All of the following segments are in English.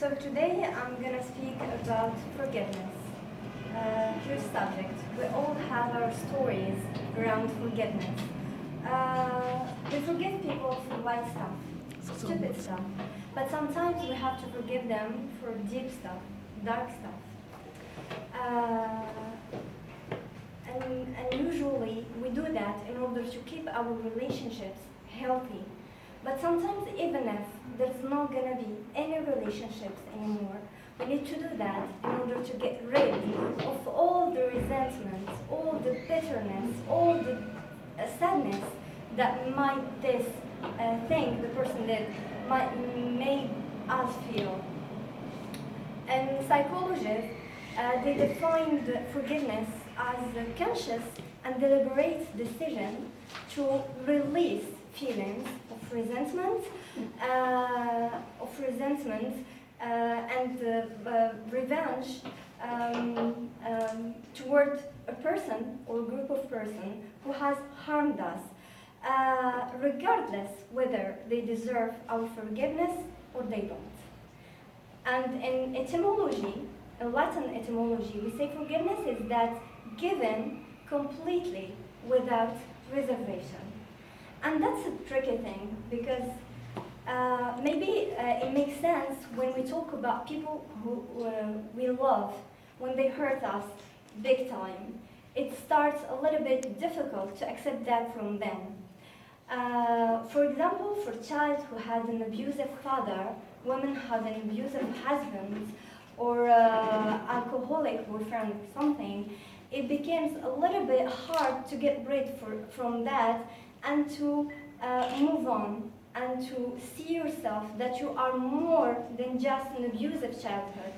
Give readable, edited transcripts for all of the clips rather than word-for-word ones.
So today I'm going to speak about forgiveness. Huge subject. We all have our stories around forgiveness. We forgive people for light stuff, stupid stuff, but sometimes we have to forgive them for deep stuff, dark stuff. And usually we do that in order to keep our relationships healthy. But sometimes even if there's not going to be any relationships anymore, we need to do that in order to get rid of all the resentment, all the bitterness, all the sadness that might this thing the person did might make us feel. And psychologists, they defined forgiveness as a conscious and deliberate decision to release feelings of resentment, and revenge toward a person or group of persons who has harmed us, regardless whether they deserve our forgiveness or they don't. And in etymology, in Latin etymology, we say forgiveness is that given completely without reservation. And that's a tricky thing because maybe it makes sense when we talk about people who we love, when they hurt us big time. It starts a little bit difficult to accept that from them. For example, for a child who had an abusive father, women had an abusive husband, or alcoholic boyfriend, something, it becomes a little bit hard to get rid from that and to move on and to see yourself that you are more than just an abusive childhood,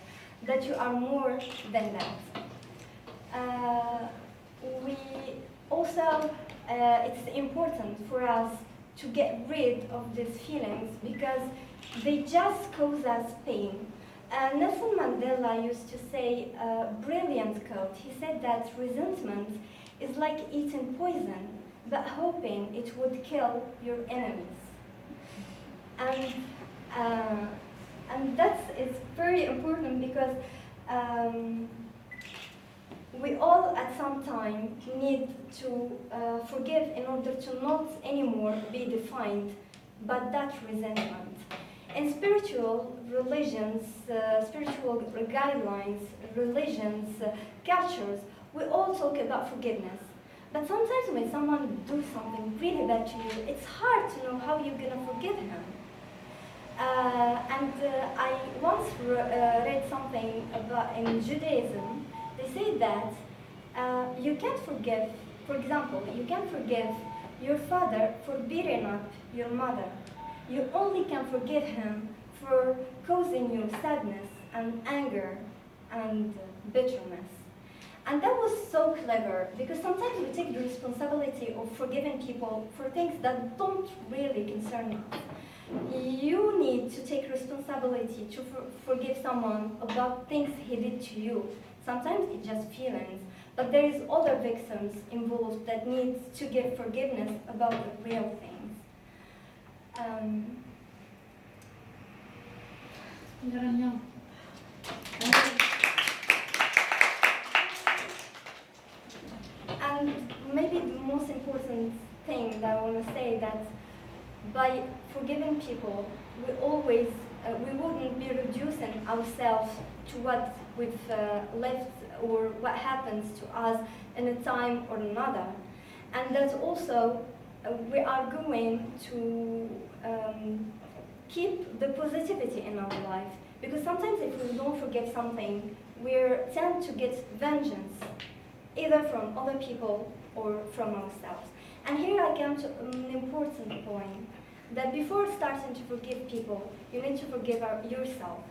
that you are more than that. We also, it's important for us to get rid of these feelings because they just cause us pain. Nelson Mandela used to say a brilliant quote. He said that resentment is like eating poison, but hoping it would kill your enemies. And it's very important because we all at some time need to forgive in order to not anymore be defined by that resentment. In spiritual religions, spiritual guidelines, religions, cultures, we all talk about forgiveness. But sometimes when someone does something really bad to you, it's hard to know how you're going to forgive him. I once read something about in Judaism. They say that you can't forgive, for example, you can't forgive your father for beating up your mother. You only can forgive him for causing you sadness and anger and bitterness. And that was so clever because sometimes we take the responsibility of forgiving people for things that don't really concern us. You need to take responsibility to forgive someone about things he did to you. Sometimes it's just feelings, but there is other victims involved that need to give forgiveness about the real things. And maybe the most important thing that I want to say that by forgiving people, we wouldn't be reducing ourselves to what we've left or what happens to us in a time or another. And that also we are going to keep the positivity in our life. Because sometimes if we don't forgive something, we tend to get vengeance, either from other people or from ourselves. And here I come to an important point, that before starting to forgive people, you need to forgive yourself.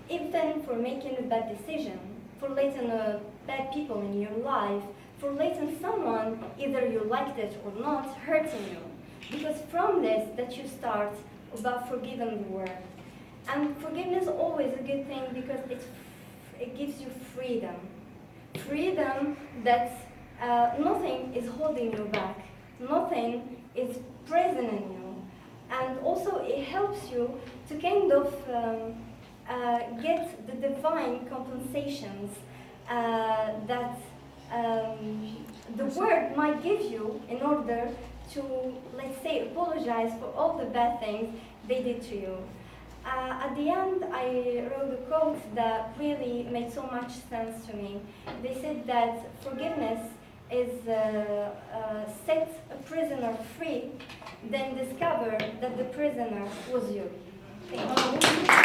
Even for making a bad decision, for letting bad people in your life, for letting someone, either you liked it or not, hurting you. Because from this, that you start about forgiving the world. And forgiveness is always a good thing because it gives you freedom. Freedom that nothing is holding you back. Nothing is prisoning you. And also it helps you to kind of get the divine compensations that the world might give you in order to, let's say, apologize for all the bad things they did to you. At the end, I wrote a quote that really made so much sense to me. They said that forgiveness is set a prisoner free, then discover that the prisoner was you. Thank you.